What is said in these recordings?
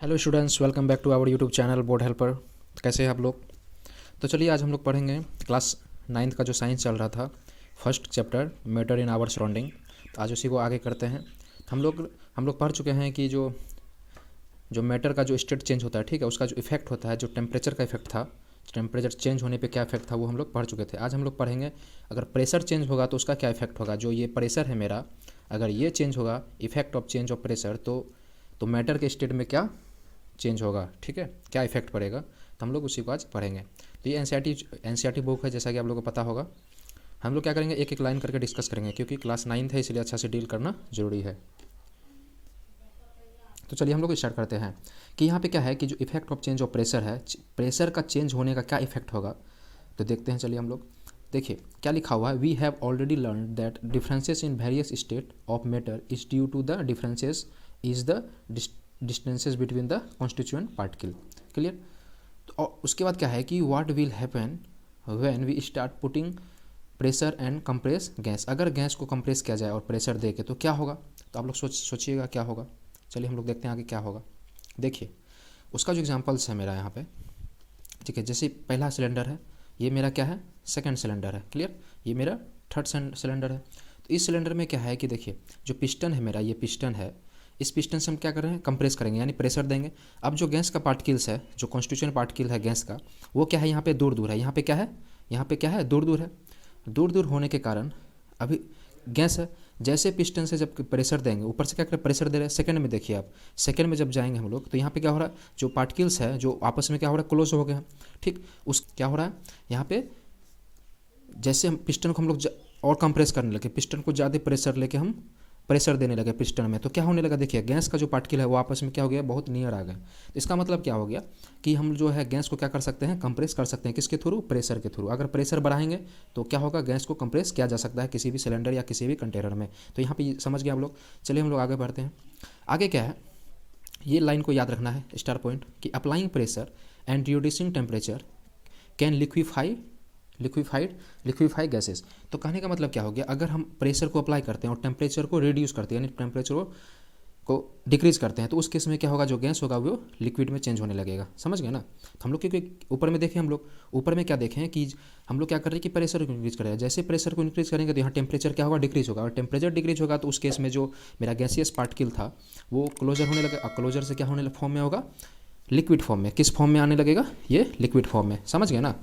Hello students, welcome back to our YouTube channel board helper. कैसे हैं आप लोग? तो चलिए आज हम लोग पढ़ेंगे क्लास 9th का जो साइंस चल रहा था, first chapter matter in our surrounding. तो आज उसी को आगे करते हैं। हम लोग पढ़ चुके हैं कि जो जो मैटर का जो स्टेट चेंज होता है, ठीक है, उसका जो इफेक्ट होता है, जो टेम्परेचर का इफेक्ट था, टेम्परेचर चेंज होने पे क्या इफेक्ट था, वो हम लोग पढ़ चुके थे। आज हम लोग पढ़ेंगे अगर प्रेशर चेंज होगा तो उसका क्या इफेक्ट होगा। जो ये प्रेशर है मेरा, अगर ये चेंज होगा, effect of change of pressure, तो मैटर के स्टेट में क्या चेंज होगा, ठीक है, क्या इफेक्ट पड़ेगा, तो हम लोग उसी को आज पढ़ेंगे। तो ये एनसीईआरटी बुक है, जैसा कि आप लोगों को पता होगा। हम लोग क्या करेंगे, एक एक लाइन करके डिस्कस करेंगे, क्योंकि क्लास 9th है इसलिए अच्छा से डील करना जरूरी है। तो चलिए हम लोग स्टार्ट करते हैं कि यहाँ पे क्या है कि जो effect of change of pressure है, प्रेशर का चेंज होने का क्या इफेक्ट होगा, तो देखते हैं। चलिए हम लोग देखिए क्या लिखा हुआ है। We have already learn that differences in various state of matter is due to the differences is the distances between the constituent particle. Clear? तो उसके बाद क्या है कि what will happen when we start putting pressure and compress gas. अगर gas को compress किया जाए और प्रेशर दे के तो क्या होगा, तो आप लोग सोचिएगा क्या होगा। चलिए हम लोग देखते हैं आगे क्या होगा। देखिए उसका जो एग्जांपल्स है मेरा यहाँ पे, ठीक है, जैसे पहला सिलेंडर है, ये मेरा क्या है, सेकंड सिलेंडर है। क्लियर? ये मेरा थर्ड सिलेंडर है। तो इस सिलेंडर में क्या है कि देखिए जो पिस्टन है मेरा, ये पिस्टन है, इस पिस्टन से हम क्या कर रहे हैं, कंप्रेस करेंगे, यानी प्रेशर देंगे। अब जो गैस का पार्टिकल्स है, जो कॉन्स्टिट्यूएंट पार्टिकल है गैस का, वो क्या है, यहाँ पे दूर दूर है, यहाँ पे क्या है, यहाँ पे क्या है, दूर दूर है। दूर दूर होने के कारण अभी गैस है, जैसे पिस्टन से जब प्रेशर देंगे, ऊपर से क्या करें, प्रेशर दे रहे हैं। सेकंड में देखिए आप, सेकंड में जब जाएंगे हम लोग, तो यहाँ पे क्या हो रहा है, जो पार्टिकल्स है जो आपस में क्या हो रहा है, क्लोज हो गए हैं। ठीक, उस क्या हो रहा है यहाँ पे, जैसे हम पिस्टन को हम लोग और कंप्रेस करने लगे, पिस्टन को ज़्यादा प्रेशर लेके हम प्रेशर देने लगे पिस्टन में, तो क्या होने लगा, देखिए गैस का जो पार्टिकल है वो आपस में क्या हो गया, बहुत नियर आ गए। तो इसका मतलब क्या हो गया कि हम जो है गैस को क्या कर सकते हैं, कंप्रेस कर सकते हैं। किसके थ्रू? प्रेशर के थ्रू। अगर प्रेशर बढ़ाएंगे तो क्या होगा, गैस को कंप्रेस किया जा सकता है किसी भी सिलेंडर या किसी भी कंटेनर में। तो यहाँ पे समझ गए हम लोग। चलिए हम लोग आगे बढ़ते हैं। आगे क्या है, ये लाइन को याद रखना है, स्टार पॉइंट, कि applying pressure and reducing temperature can liquefy gases. तो कहने का मतलब क्या हो गया, अगर हम प्रेशर को अप्लाई करते हैं और टेम्परेचर को रिड्यूस करते हैं, यानी टेम्परेचर को डिक्रीज करते हैं, तो उस केस में क्या होगा, जो गैस होगा वो लिक्विड में चेंज होने लगेगा। समझ गए ना? तो हम लोग क्योंकि ऊपर में देखें, हम लोग ऊपर में क्या देखें कि हम लोग क्या कर रहे हैं कि प्रेशर को इंक्रीज करें। जैसे प्रेशर को इंक्रीज करेंगे तो यहाँ टेम्परेचर क्या होगा, डिक्रीज होगा, और टेम्परेचर डिक्रीज होगा तो उस केस में जो मेरा गैसियस पार्टिकल था वो क्लोजर होने लगेगा। क्लोजर से क्या होने फॉर्म में होगा, लिक्विड फॉर्म में। किस फॉर्म में आने लगेगा, ये लिक्विड फॉर्म में। समझ गए ना?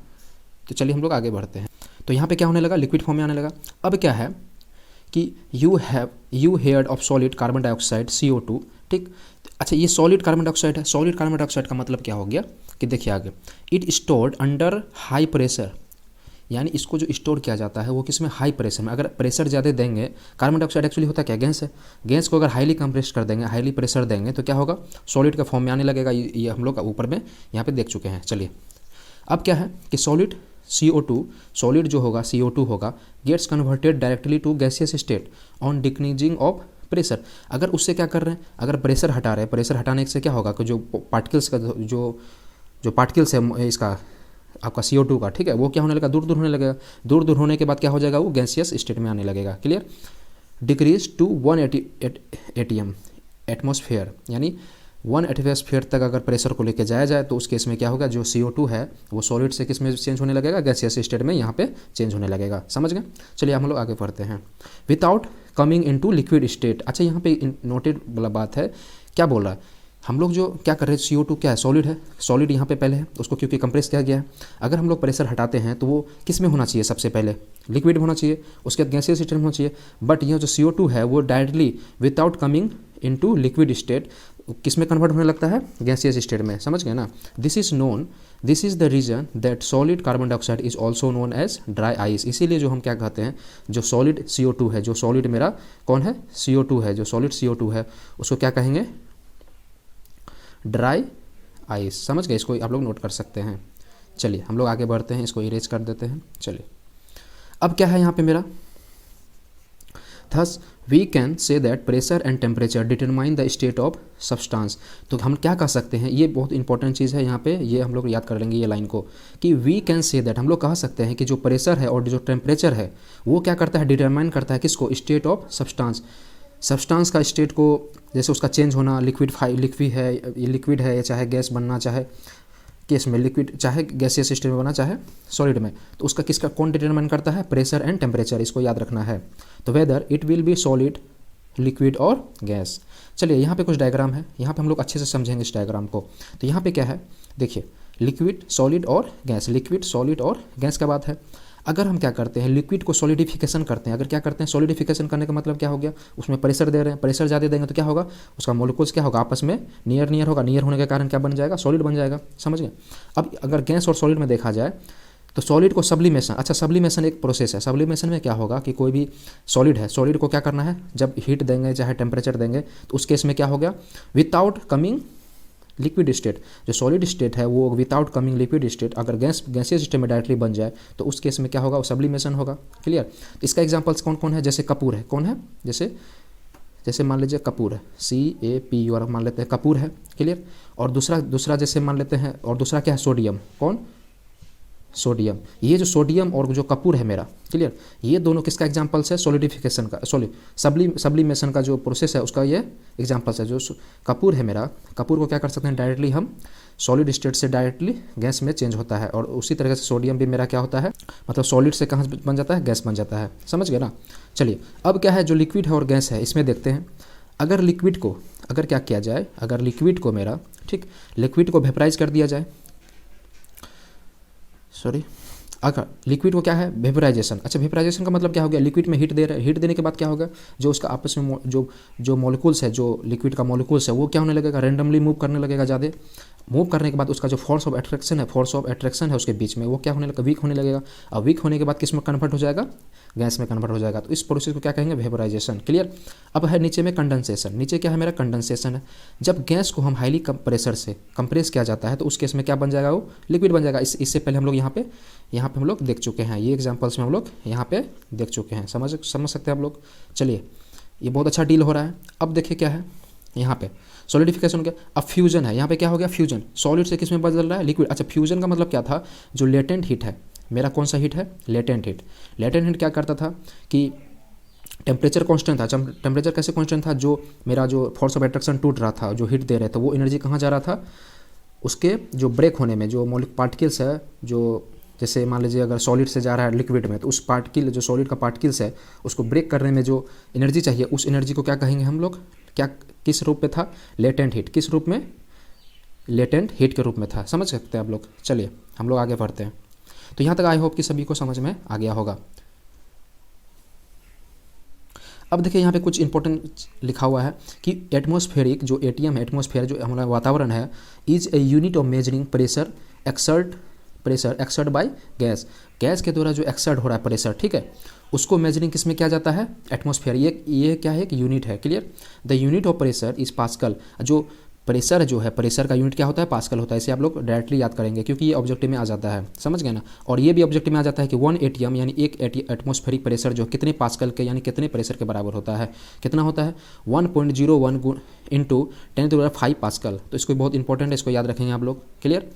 तो चलिए हम लोग आगे बढ़ते हैं। तो यहाँ पे क्या होने लगा, लिक्विड फॉर्म में आने लगा। अब क्या है कि you heard of solid carbon dioxide CO2। ठीक, अच्छा ये सॉलिड कार्बन डाइऑक्साइड है। सॉलिड कार्बन डाइऑक्साइड का मतलब क्या हो गया कि देखिए आगे, it stored under high pressure, यानी इसको जो स्टोर किया जाता है वो किस में, हाई प्रेशर में। अगर प्रेशर ज़्यादा देंगे, कार्बन डाइऑक्साइड एक्चुअली होता क्या, गैस है। गैस को अगर हाईली कंप्रेस कर देंगे, हाईली प्रेशर देंगे, तो क्या होगा, सॉलिड का फॉर्म में आने लगेगा। ये हम लोग ऊपर में यहाँ पे देख चुके हैं। चलिए अब क्या है कि सॉलिड CO2, सॉलिड जो होगा CO2 होगा, gets converted directly to gaseous state on decreasing of pressure. अगर उससे क्या कर रहे हैं, अगर प्रेशर हटा रहे हैं, प्रेशर हटाने से क्या होगा कि जो पार्टिकल्स का जो पार्टिकल्स है इसका आपका CO2 का, ठीक है, वो क्या होने लगा, दूर दूर होने लगेगा। दूर दूर होने के बाद क्या हो जाएगा, वो गैसियस स्टेट में आने लगेगा। Clear? Decrease to 180 ATM atmosphere, यानी 1 एटमॉस्फेयर तक अगर प्रेशर को लेके जाया जाए तो उस केस में क्या होगा, जो CO2 है वो सॉलिड से किस में चेंज होने लगेगा, गैसियस स्टेट में यहाँ पे चेंज होने लगेगा। समझ गए? चलिए हम लोग आगे पढ़ते हैं। Without coming into liquid state. अच्छा यहाँ पे नोटेड वाला बात है, क्या बोल रहा है, हम लोग जो क्या कर रहे हैं, CO2 क्या है, सॉलिड है। सॉलिड यहाँ पे पहले है, उसको क्योंकि कंप्रेस किया गया है। अगर हम लोग प्रेशर हटाते हैं तो वो किस में होना चाहिए, सबसे पहले लिक्विड होना चाहिए, उसके बाद गैसियस स्टेट में होना चाहिए। बट यह जो CO2 है वो directly without coming into liquid state किस में कन्वर्ट होने लगता है, गैसियस स्टेट में। समझ गए ना? This is the reason that solid carbon dioxide is also known as dry ice. इसीलिए जो हम क्या कहते हैं, जो सॉलिड CO2 है, जो सॉलिड मेरा कौन है, CO2 है, जो सॉलिड CO2 है उसको क्या कहेंगे, ड्राई आइस। समझ गए? इसको आप लोग नोट कर सकते हैं। चलिए हम लोग आगे बढ़ते हैं, इसको इरेज कर देते हैं। चलिए अब क्या है यहाँ पे मेरा, thus we can say that pressure and temperature determine the state of substance. तो हम क्या कह सकते हैं, ये बहुत इंपॉर्टेंट चीज़ है यहाँ पे, ये हम लोग याद कर लेंगे ये लाइन को, कि वी कैन से दैट, हम लोग कह सकते हैं कि जो प्रेशर है और जो टेम्परेचर है वो क्या करता है, डिटरमाइन करता है किसको, स्टेट ऑफ सब्सटेंस। सब्सटेंस का स्टेट को जैसे उसका चेंज होना, लिक्विड है या चाहे गैस बनना, चाहे केस में लिक्विड, चाहे गैसियस सिस्टम में बना, चाहे सॉलिड में, तो उसका किसका कौन डिटरमाइन करता है? प्रेशर एंड टेम्परेचर, इसको याद रखना है। तो whether it will be solid, liquid और गैस। चलिए यहाँ पे कुछ डायग्राम है, यहाँ पे हम लोग अच्छे से समझेंगे इस डायग्राम को। तो यहाँ पे क्या है देखिए, लिक्विड, सॉलिड और गैस, लिक्विड, सॉलिड और गैस का बात है। अगर हम क्या करते हैं, लिक्विड को सॉलिडिफिकेशन करते हैं, अगर क्या करते हैं सॉलिडिफिकेशन करने का मतलब क्या हो गया, उसमें प्रेशर दे रहे हैं, प्रेशर ज़्यादा देंगे तो क्या होगा, उसका मोलिकुल्स क्या होगा, आपस में नियर होगा, नियर होने के कारण क्या बन जाएगा, सॉलिड बन जाएगा, समझ गए। अब अगर गैस और सॉलिड में देखा जाए तो सॉलिड को सब्लिमेशन, अच्छा सब्लिमेशन एक प्रोसेस है। सब्लिमेशन में क्या होगा कि कोई भी सॉलिड है, सॉलिड को क्या करना है, जब हीट देंगे चाहे टेम्परेचर देंगे तो उस केस में क्या हो गया, विदाउट कमिंग लिक्विड स्टेट, जो सॉलिड स्टेट है वो विदाउट कमिंग लिक्विड स्टेट अगर गैसियस स्टेट में डायरेक्टली बन जाए तो उस केस में क्या होगा, वो सब्लिमेशन होगा। क्लियर। तो इसका एग्जांपल्स कौन कौन है, जैसे कपूर है, कौन है, जैसे मान लीजिए कपूर है, CaPur मान लेते हैं, कपूर है। क्लियर। और दूसरा जैसे मान लेते हैं, और दूसरा क्या है, सोडियम, कौन, सोडियम। ये जो सोडियम और जो कपूर है मेरा, क्लियर, ये दोनों किसका एग्जांपल्स है, सॉलिडिफिकेशन का, सब्लिमेशन का जो प्रोसेस है उसका ये एग्जांपल्स है। जो कपूर है मेरा, कपूर को क्या कर सकते हैं, डायरेक्टली हम सॉलिड स्टेट से डायरेक्टली गैस में चेंज होता है। और उसी तरह से सोडियम भी मेरा क्या होता है, मतलब सॉलिड से कहाँ बन जाता है, गैस बन जाता है, समझ गए ना। चलिए अब क्या है, जो लिक्विड है और गैस है इसमें देखते हैं। अगर लिक्विड को, अगर क्या किया जाए, अगर लिक्विड को मेरा, ठीक, लिक्विड को वेपराइज कर दिया जाए, अगर लिक्विड को क्या है, वेपराइजेशन। अच्छा वेपराइजेशन का मतलब क्या हो गया, लिक्विड में हीट दे रहे हैं, हीट देने के बाद क्या होगा, जो उसका आपस में जो मॉलिक्यूल्स है, जो लिक्विड का मॉलिक्यूल्स है वो क्या होने लगेगा, रैंडमली मूव करने लगेगा। ज़्यादा मूव करने के बाद उसका जो फोर्स ऑफ अट्रैक्शन है उसके बीच में, वो क्या होने लगेगा, वीक होने लगेगा। अब वीक होने के बाद किस में कन्वर्ट हो जाएगा, गैस में कन्वर्ट हो जाएगा। तो इस प्रोसेस को क्या कहेंगे, वेपराइजेशन। क्लियर। अब है नीचे में कंडेंसेशन, नीचे क्या है मेरा, कंडेंसेशन है। जब गैस को हम हाईली प्रेशर से कंप्रेस किया जाता है तो उस केस में क्या बन जाएगा, वो लिक्विड बन जाएगा। इससे पहले हम लोग यहाँ पे हम लोग देख चुके हैं, ये एग्जांपल्स में हम लोग यहाँ पे देख चुके हैं, समझ सकते हैं आप लोग। चलिए ये बहुत अच्छा डील हो रहा है। अब देखिए क्या है यहाँ पे, सॉलिडिफिकेशन हो गया। अब फ्यूजन है, यहाँ पे क्या हो गया, फ्यूजन, सॉलिड से किस में बदल रहा है, लिक्विड। अच्छा फ्यूजन का मतलब क्या था, जो लेटेंट हीट है मेरा, कौन सा हीट है, लेटेंट हीट। लेटेंट हीट क्या करता था कि टेम्परेचर कांस्टेंट था। टेम्परेचर कैसे कांस्टेंट था, जो मेरा जो फोर्स ऑफ अट्रैक्शन टूट रहा था, जो हीट दे रहे थे, वो एनर्जी कहाँ जा रहा था, उसके जो ब्रेक होने में, जो मॉलिक्यूल पार्टिकल्स है, जो जैसे मान लीजिए अगर सॉलिड से जा रहा है लिक्विड में, तो उस पार्टिकल, जो सॉलिड का पार्टिकल्स है, उसको ब्रेक करने में जो एनर्जी चाहिए, उस एनर्जी को क्या कहेंगे हम लोग, क्या किस रूप में था, लेटेंट हीट। किस रूप में, लेटेंट हीट के रूप में था, समझ सकते हैं आप लोग। चलिए हम लोग आगे बढ़ते हैं। तो यहाँ तक आई होप कि सभी को समझ में आ गया होगा। अब देखिए यहाँ पे कुछ इंपॉर्टेंट लिखा हुआ है कि एटमॉस्फेरिक, जो एटीएम है, एटमॉस्फेयर जो हमारा वातावरण है, is a unit of measuring pressure exert by gas. Gas के द्वारा जो एक्सर्ट हो रहा है प्रेशर, ठीक है, उसको मेजरिंग किस में किया जाता है, एटमॉस्फेयर। ये क्या है, एक यूनिट है। Clear. The unit of pressure is pascal. जो प्रेशर जो है, प्रेशर का यूनिट क्या होता है, पास्कल होता है। इसे आप लोग डायरेक्टली याद करेंगे क्योंकि ये ऑब्जेक्टिव में आ जाता है, समझ गए ना। और ये भी ऑब्जेक्टिव में आ जाता है कि 1 ATM यानी एक एटमॉस्फेरिक प्रेशर जो कितने पास्कल के यानी कितने प्रेशर के बराबर होता है, कितना होता है, 1.01 इंटू 10⁵ पास्कल। तो इसको बहुत इंपॉर्टेंट है, इसको याद रखेंगे आप लोग। क्लियर।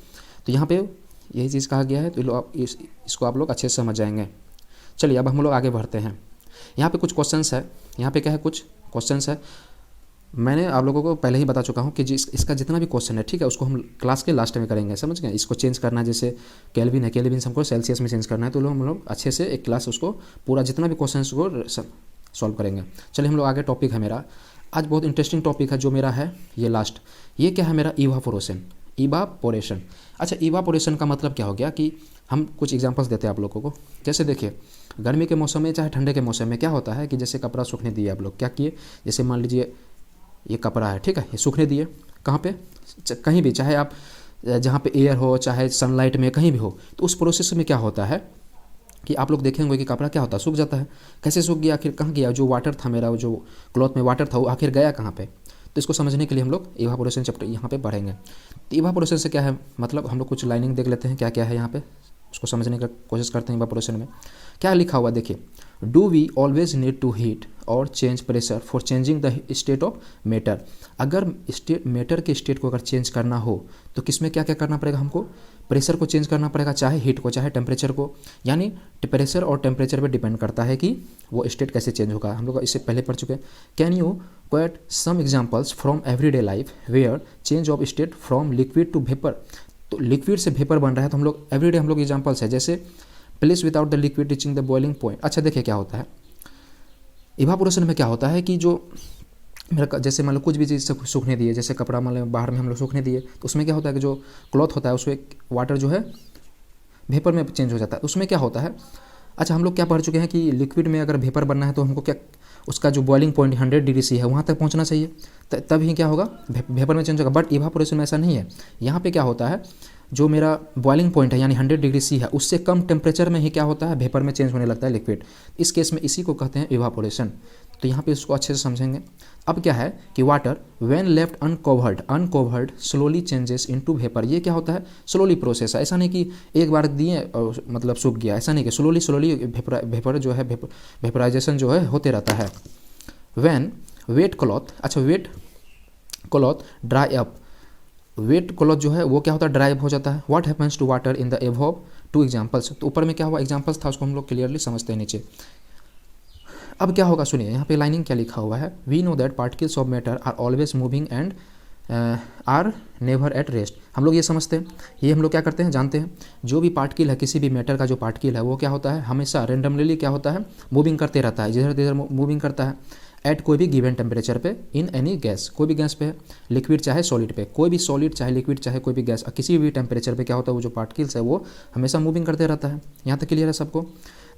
तो यहाँ पे यही चीज़ कहा गया है, तो इसको आप लोग अच्छे से समझ जाएंगे। चलिए अब हम लोग आगे बढ़ते हैं। यहाँ पे कुछ क्वेश्चंस है, यहाँ पे क्या है, कुछ क्वेश्चंस है। मैंने आप लोगों को पहले ही बता चुका हूँ कि इसका जितना भी क्वेश्चन है, ठीक है, उसको हम क्लास के लास्ट में करेंगे, समझ गए। इसको चेंज करना है, जैसे केल्विन है, केल्विन से हमको सेल्सियस में चेंज करना है, तो हम लोग अच्छे से एक क्लास उसको पूरा जितना भी क्वेश्चन को सॉल्व करेंगे। चलिए हम लोग आगे, टॉपिक है मेरा आज बहुत इंटरेस्टिंग टॉपिक है जो मेरा है ये लास्ट। ये क्या है मेरा, इवापोरेशन। अच्छा इवापोरेशन का मतलब क्या हो गया कि हम कुछ एग्जांपल्स देते हैं आप लोगों को। जैसे देखिए गर्मी के मौसम में चाहे ठंडे के मौसम में क्या होता है कि जैसे कपड़ा सूखने दिए आप लोग, क्या किए, जैसे मान लीजिए ये कपड़ा है, ठीक है, ये सूखने दिए कहाँ पे, कहीं भी, चाहे आप जहाँ पे एयर हो, चाहे सनलाइट में, कहीं भी हो, तो उस प्रोसेस में क्या होता है कि आप लोग देखेंगे कि कपड़ा क्या होता है, सूख जाता है। कैसे सूख गया, आखिर कहाँ गया, जो वाटर था मेरा, जो क्लॉथ में वाटर था वो आखिर गया कहाँ पे। तो इसको समझने के लिए हम लोग इवापोरेशन चैप्टर यहाँ पे पढ़ेंगे। तो इवापोरेशन से क्या है मतलब, हम लोग कुछ लाइनिंग देख लेते हैं क्या क्या है यहाँ पे, उसको समझने का कोशिश करते हैं। इवापोरेशन में क्या लिखा हुआ देखिए, do we always need to heat or change pressure for changing the state of matter. अगर स्टेट मैटर के स्टेट को अगर चेंज करना हो तो किसमें क्या क्या करना पड़ेगा हमको, प्रेशर को चेंज करना पड़ेगा, चाहे हीट को चाहे टेम्परेचर को, यानी प्रेशर और टेम्परेचर पे डिपेंड करता है कि वो स्टेट कैसे चेंज होगा। हम लोग इससे पहले पढ़ चुके हैं। Can you quote some examples from everyday life where change of state from liquid to vapour. तो लिक्विड से वेपर बन रहा है तो हम लोग एवरीडे हम लोग एग्जाम्पल्स है, जैसे place without the liquid reaching the boiling point. अच्छा देखिए क्या होता है इवापोरेशन में, क्या होता है कि जो मेरा जैसे मान लो कुछ भी चीज़ से सूखने दिए, जैसे कपड़ा मान लो बाहर में हम लोग सूखने दिए तो उसमें क्या होता है कि जो क्लॉथ होता है उसमें वाटर जो है वेपर में चेंज हो जाता है। उसमें क्या होता है, अच्छा हम लोग क्या पढ़ चुके हैं कि लिक्विड में अगर वेपर बनना है तो हमको क्या उसका जो बॉइलिंग पॉइंट 100 डिग्री सी है वहाँ तक पहुँचना चाहिए, तब ही क्या होगा वेपर में चेंज होगा। बट इवापोरेशन में ऐसा नहीं है। यहाँ पे क्या होता है, जो मेरा बॉइलिंग पॉइंट है यानी 100 डिग्री सी है उससे कम टेम्परेचर में ही क्या होता है वेपर में चेंज होने लगता है लिक्विड। इस केस में इसी को कहते हैं इवापोरेशन। तो यहाँ पे इसको अच्छे से समझेंगे। अब क्या है कि water when left uncovered slowly changes into vapour. ये क्या होता है, स्लोली प्रोसेस है। ऐसा नहीं कि एक बार दिए और मतलब सूख गया, ऐसा नहीं कि स्लोली वेपर जो है वेपराइजेशन जो है होते रहता है। व्हेन वेट क्लॉथ, अच्छा wet cloth dry up, wet cloth जो है वो क्या होता है ड्राई हो जाता है। What happens to water in the above two examples. तो ऊपर में क्या हुआ एग्जाम्पल्स था उसको हम लोग क्लियरली समझते हैं नीचे। अब क्या होगा सुनिए, यहाँ पे लाइनिंग क्या लिखा हुआ है, we know that particles of matter are always moving and are never at rest. हम लोग ये समझते हैं, ये हम लोग क्या करते हैं जानते हैं, जो भी पार्टिकल है किसी भी मैटर का जो पार्टिकल है वो क्या होता है हमेशा रेंडमली क्या होता है मूविंग करते रहता है, जिधर जिधर मूविंग करता है एट कोई भी गिवन टेम्परेचर पे इन एनी गैस, कोई भी गैस पे है, लिक्विड चाहे सॉलिड पे, कोई भी सॉलिड चाहे लिक्विड चाहे कोई भी गैस, किसी भी टेम्परेचर पे क्या होता है वो जो पार्टिकल्स है वो हमेशा मूविंग करते रहता है। यहाँ तक क्लियर है सबको।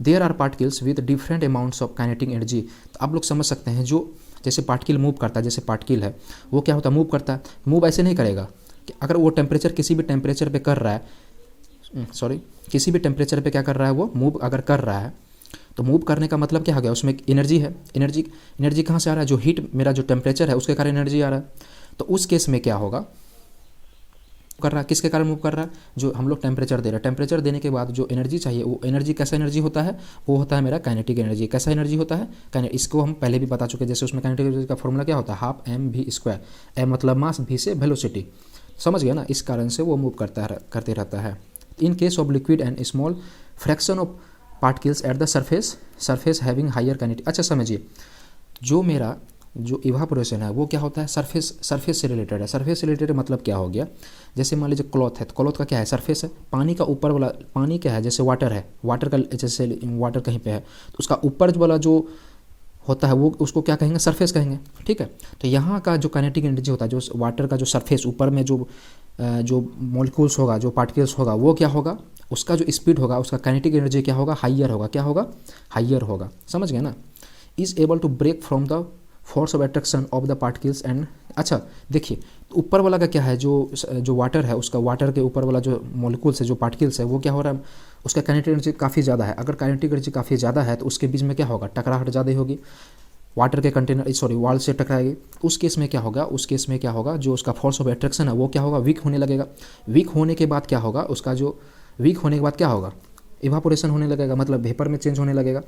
There are particles with different amounts of kinetic energy. तो आप लोग समझ सकते हैं जो जैसे पार्टिकल मूव करता है, जैसे पार्टिकल है वो क्या होता है मूव करता है, मूव ऐसे नहीं करेगा कि अगर वो टेम्परेचर किसी भी टेम्परेचर पे कर रहा है, किसी भी टेम्परेचर पे क्या कर रहा है वो मूव अगर कर रहा है तो मूव करने का मतलब क्या हो गया, उसमें एनर्जी है। एनर्जी कहाँ से आ रहा है, जो हीट मेरा जो टेम्परेचर है उसके कारण एनर्जी आ रहा है। तो उस केस में क्या होगा, कर रहा है किसके कारण मूव कर रहा है, जो हम लोग टेम्परेचर दे रहे हैं, टेम्परेचर देने के बाद जो एनर्जी चाहिए वो एनर्जी कैसा एनर्जी होता है, वो होता है मेरा काइनेटिक एनर्जी। कैसा एनर्जी होता है, इसको हम पहले भी बता चुके हैं। जैसे उसमें काइनेटिक एनर्जी का फॉर्मूला क्या होता है, हाफ mv², m मतलब मास, v से वेलोसिटी, समझ गया ना। इस कारण से वो मूव करते रहता है। In case of liquid and small fraction of particles at the surface having higher kinetic. अच्छा समझिए, जो मेरा जो इवापोरेशन है वो क्या होता है सरफेस से रिलेटेड है। सरफेस से रिलेटेड मतलब क्या हो गया, जैसे मान लीजिए क्लॉथ है तो क्लॉथ का क्या है सरफेस है, पानी का ऊपर वाला, पानी क्या है जैसे वाटर है, वाटर का जैसे वाटर कहीं पे है तो उसका ऊपर वाला जो होता है वो उसको क्या कहेंगे सरफेस कहेंगे, ठीक है। तो यहाँ का जो काइनेटिक एनर्जी होता है, जो वाटर का जो सरफेस ऊपर में जो मॉलिक्यूल्स होगा, जो पार्टिकल्स होगा वो क्या होगा, उसका जो स्पीड होगा उसका काइनेटिक एनर्जी क्या होगा हाइयर होगा, क्या होगा हाइयर होगा, समझ गए ना। Is able to break from the force of attraction of the particles and. अच्छा देखिए तो ऊपर वाला का क्या है, जो वाटर है उसका वाटर के ऊपर वाला जो मॉलिक्यूल्स है जो पार्टिकल्स है वो क्या हो रहा है, उसका काइनेटिक एनर्जी काफ़ी ज़्यादा है। अगर काइनेटिक एनर्जी काफ़ी ज़्यादा है तो उसके बीच में क्या होगा टकराहट ज़्यादा होगी, वाटर के कंटेनर वॉल से टकराएगी। उस केस में क्या होगा, जो उसका फोर्स ऑफ अट्रैक्शन है वो क्या होगा वीक होने लगेगा। वीक होने के बाद क्या होगा, उसका जो वीक होने के बाद क्या होगा इवापोरेशन होने लगेगा, मतलब वेपर में चेंज होने लगेगा।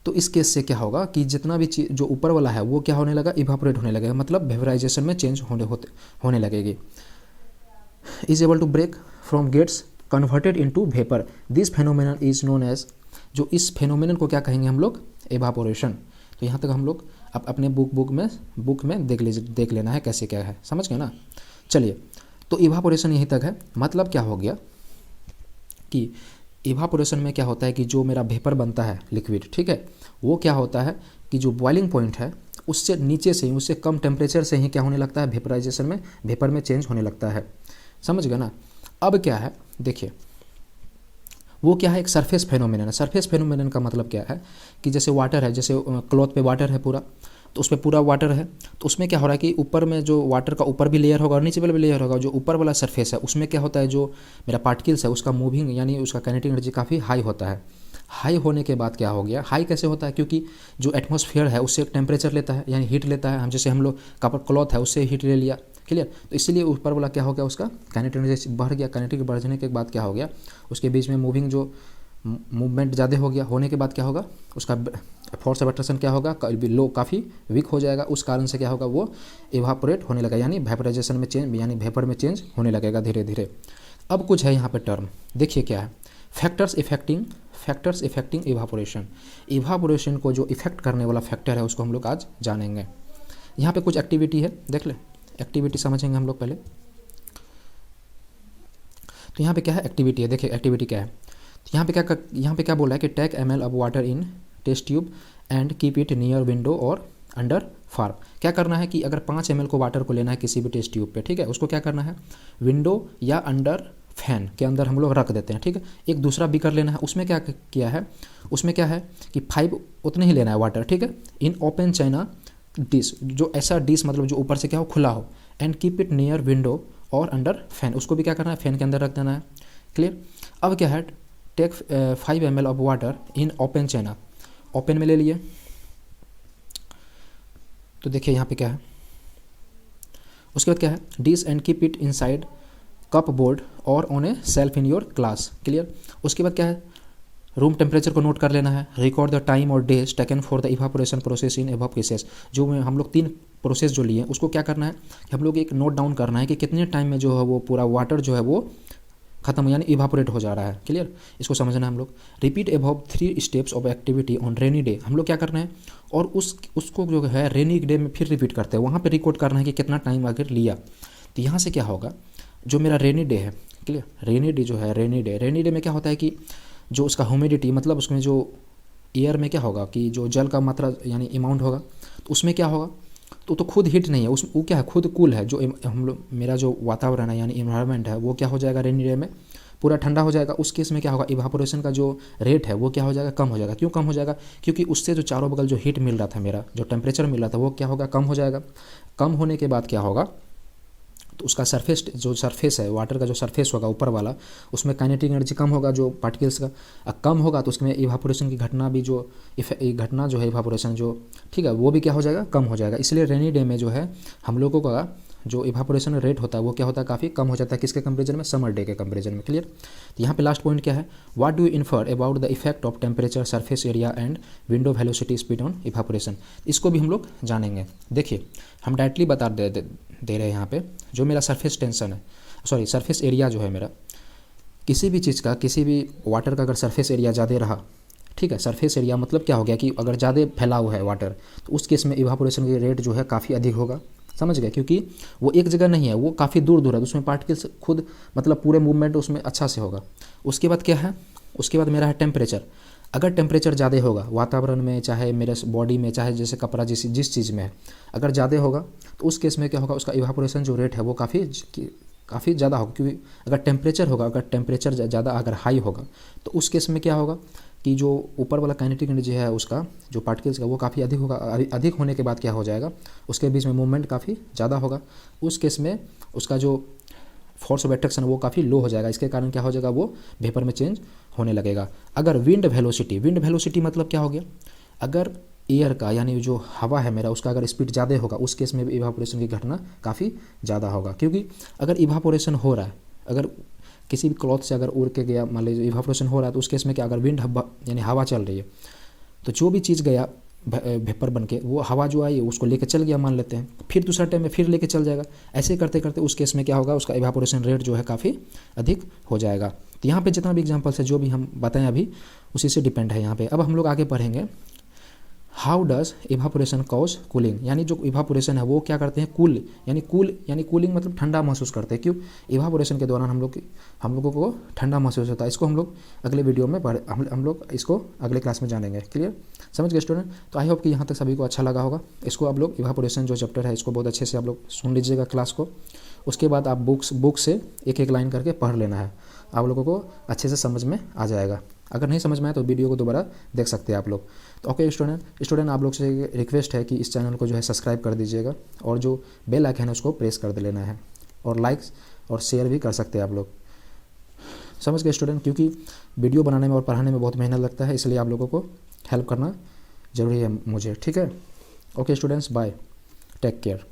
तो इस केस से क्या होगा कि जितना भी चीज़ जो ऊपर वाला है वो क्या होने लगा इवापोरेट होने लगेगा, मतलब वेपराइजेशन में चेंज होने लगेगी। Is able to break from gets converted into vapour, this phenomenon is known as, जो इस फेनोमेनन को क्या कहेंगे हम लोग इवापोरेशन। तो यहाँ तक हम लोग अपने बुक में देख लेना है कैसे क्या है, समझ गए ना। चलिए तो इवापोरेशन यहीं तक है। मतलब क्या हो गया कि इवापोरेशन में क्या होता है कि जो मेरा वेपर बनता है लिक्विड, ठीक है, वो क्या होता है कि जो बॉइलिंग पॉइंट है उससे नीचे से ही, उससे कम टेम्परेचर से ही क्या होने लगता है वेपराइजेशन में वेपर में चेंज होने लगता है, समझ गए ना। अब क्या है देखिए, वो क्या है एक सरफेस फेनोमेनन है। सरफेस फेनोमेनन का मतलब क्या है कि जैसे वाटर है, जैसे क्लॉथ पे वाटर है पूरा, तो उसमें पूरा वाटर है तो उसमें क्या हो रहा है कि ऊपर में जो वाटर का ऊपर भी लेयर होगा और नीचे वाला भी लेयर होगा, जो ऊपर वाला सरफेस है उसमें क्या होता है जो मेरा पार्टिकल्स है उसका मूविंग यानी उसका काइनेटिक एनर्जी काफ़ी हाई होता है। हाई होने के बाद क्या हो गया, हाई कैसे होता है, क्योंकि जो एटमॉस्फेयर है उससे टेम्परेचर लेता है यानी हीट लेता है। हम लोग कपड़ा क्लॉथ है उससे हीट ले लिया, क्लियर। तो इसीलिए ऊपर वाला क्या हो गया उसका काइनेटिक एनर्जी बढ़ गया। काइनेटिक बढ़ने के बाद क्या हो गया, उसके बीच में मूविंग जो मूवमेंट ज़्यादा हो गया, होने के बाद क्या होगा, उसका फोर्स ऑफ अट्रैक्शन क्या होगा, लो, काफ़ी वीक हो जाएगा। उस कारण से क्या होगा, वो इवापोरेट होने लगेगा, यानी वेपराइजेशन में चेंज, यानी वेपर में चेंज होने लगेगा धीरे धीरे। अब कुछ है यहाँ पे टर्म, देखिए क्या है, फैक्टर्स इफेक्टिंग इवापोरेशन। इवापोरेशन को जो इफेक्ट करने वाला फैक्टर है उसको हम लोग आज जानेंगे। यहाँ पे कुछ एक्टिविटी है, देख ले, एक्टिविटी समझेंगे हम लोग पहले। तो यहाँ पे क्या है, एक्टिविटी है, देखिए एक्टिविटी क्या है। तो यहाँ पे क्या बोल रहा है कि take ml of water in test tube and keep it near window और अंडर फार्म। क्या करना है कि अगर 5 ml को वाटर को लेना है किसी भी टेस्ट ट्यूब पे, ठीक है, उसको क्या करना है, विंडो या अंडर फैन के अंदर हम लोग रख देते हैं, ठीक है। एक दूसरा बीकर लेना है, उसमें क्या किया है, उसमें क्या है कि 5 उतने ही लेना है वाटर, ठीक है, इन ओपन चाइना डिश, जो ऐसा डिश मतलब जो ऊपर से क्या हो, खुला हो, and keep it near window और अंडर फैन, उसको भी क्या करना है, फैन के अंदर रख देना है, क्लियर। अब क्या है, take 5 ml of water in open china, open में ले लिए। तो देखिए यहाँ पे क्या है, उसके बाद क्या है, dish and keep it inside cupboard और on a shelf in your class, clear. उसके बाद क्या है, रूम टेम्परेचर को नोट कर लेना है, रिकॉर्ड द टाइम और days taken for the evaporation process in above cases. जो हम लोग 3 प्रोसेस जो लिए उसको क्या करना है कि हम लोग एक नोट डाउन करना है कि कितने टाइम में जो है वो पूरा वाटर जो है वो खत्म यानी इवापोरेट हो जा रहा है, क्लियर। इसको समझना है हम लोग। Repeat above 3 steps of activity on rainy day, हम लोग क्या करना है और उसको जो है रेनी डे में फिर रिपीट करते हैं, वहाँ पे रिकॉर्ड करना है कि कितना टाइम अगर लिया। तो यहाँ से क्या होगा, जो मेरा रेनी डे है, क्लियर, रेनी डे जो है, रेनी डे में क्या होता है कि जो उसका ह्यूमिडिटी मतलब उसमें जो एयर में क्या होगा कि जो जल का मात्रा यानी अमाउंट होगा, तो उसमें क्या होगा, तो खुद हीट नहीं है, उस वो क्या है, खुद कूल है। जो हम लोग मेरा जो वातावरण है यानी इन्वायरमेंट है वो क्या हो जाएगा, रेनी डे में पूरा ठंडा हो जाएगा। उस केस में क्या होगा, इवापोरेशन का जो रेट है वो क्या हो जाएगा, कम हो जाएगा। क्यों कम हो जाएगा, क्योंकि उससे जो चारों बगल जो हीट मिल रहा था, मेरा जो टेम्परेचर मिल रहा था वो क्या होगा, कम हो जाएगा। कम होने के बाद क्या होगा, तो उसका सरफेस है, वाटर का जो सरफेस होगा ऊपर वाला, उसमें काइनेटिक एनर्जी कम होगा जो पार्टिकल्स का कम होगा, तो उसमें इवापोरेशन की घटना भी जो घटना जो है इवापोरेशन जो, ठीक है, वो भी क्या हो जाएगा, कम हो जाएगा। इसलिए रेनी डे में जो है हम लोगों का जो इवापोरेशन रेट होता है वो क्या होता है, काफ़ी कम हो जाता है। किसके कंपेरिजन में, समर डे के कंपेरिजन में, क्लियर। तो यहाँ पे लास्ट पॉइंट क्या है, what do you infer about the effect of temperature, surface area and window velocity speed on evaporation. इसको भी हम लोग जानेंगे। देखिए हम डायरेक्टली बता दे रहे हैं यहाँ पे, जो मेरा सरफेस टेंशन है, सॉरी सरफेस एरिया जो है मेरा, किसी भी चीज़ का, किसी भी वाटर का अगर सरफेस एरिया ज़्यादा रहा, ठीक है, सरफेस एरिया मतलब क्या हो गया कि अगर ज़्यादा फैलाव है वाटर, तो उस केस में इवापोरेशन की रेट जो है काफ़ी अधिक होगा, समझ गए, क्योंकि वो एक जगह नहीं है, वो काफ़ी दूर दूर है, तो उसमें पार्टिकल्स खुद मतलब पूरे मूवमेंट उसमें अच्छा से होगा। उसके बाद क्या है, उसके बाद मेरा है टेम्परेचर। अगर टेम्परेचर ज़्यादा होगा वातावरण में, चाहे मेरे बॉडी में, चाहे जैसे कपड़ा जिस चीज़ में है, अगर ज़्यादा होगा तो उस केस में क्या होगा, उसका इवापोरेशन जो रेट है वो काफ़ी ज़्यादा होगा। क्योंकि अगर टेम्परेचर होगा, अगर टेम्परेचर ज़्यादा अगर हाई होगा तो उस केस में क्या होगा कि जो ऊपर वाला काइनेटिक एनर्जी है उसका, जो पार्टिकल्स का, वो काफ़ी अधिक होगा। अधिक होने के बाद क्या हो जाएगा, उसके बीच में मूवमेंट काफ़ी ज़्यादा होगा। उस केस में उसका जो फोर्स ऑफ अट्रैक्शन वो काफ़ी लो हो जाएगा। इसके कारण क्या हो जाएगा, वो वेपर में चेंज होने लगेगा। अगर विंड वेलोसिटी मतलब क्या हो गया, अगर एयर का यानी जो हवा है मेरा उसका अगर स्पीड ज़्यादा होगा, उस केस में भी इवापोरेशन की घटना काफ़ी ज़्यादा होगा। क्योंकि अगर इवापोरेशन हो रहा है, अगर किसी भी क्लॉथ से अगर उड़ के गया, मान लीजिए इवापोरेशन हो रहा है, तो उस केस में क्या, अगर विंड यानी हवा चल रही है, तो जो भी चीज़ गया वेपर बन के, वो हवा जो आई उसको लेके चल गया मान लेते हैं, फिर दूसरा टाइम में फिर लेके चल जाएगा। ऐसे करते करते उस केस में क्या होगा, उसका इवापोरेशन रेट जो है काफ़ी अधिक हो जाएगा। तो यहाँ पे जितना भी एग्जांपल्स है जो भी हम बताएं अभी, उसी से डिपेंड है यहाँ पे। अब हम लोग आगे पढ़ेंगे, how does evaporation cause cooling, यानी जो इवापोरेशन है वो क्या करते हैं, यानी कूलिंग मतलब ठंडा महसूस करते हैं। क्यों, इवापोरेशन के दौरान हम लोगों को ठंडा महसूस होता है। इसको हम लोग अगले वीडियो में हम लोग इसको अगले क्लास में जानेंगे, क्लियर, समझ गए स्टूडेंट। तो आई होप कि यहाँ तक सभी को अच्छा लगा होगा। इसको आप लोग इवापोरेशन जो चैप्टर है इसको बहुत अच्छे से आप लोग सुन लीजिएगा क्लास को। उसके बाद आप बुक से एक एक लाइन करके पढ़ लेना है, आप लोगों को अच्छे से समझ में आ जाएगा। अगर नहीं समझ में आए तो वीडियो को दोबारा देख सकते हैं आप लोग। तो ओके स्टूडेंट आप लोग से रिक्वेस्ट है कि इस चैनल को जो है सब्सक्राइब कर दीजिएगा, और जो बेल आइकन है उसको प्रेस कर लेना है, और लाइक्स और शेयर भी कर सकते हैं आप लोग, समझ गए स्टूडेंट। क्योंकि वीडियो बनाने में और पढ़ाने में बहुत मेहनत लगता है, इसलिए आप लोगों को हेल्प करना ज़रूरी है मुझे, ठीक है। Okay students, bye, take care.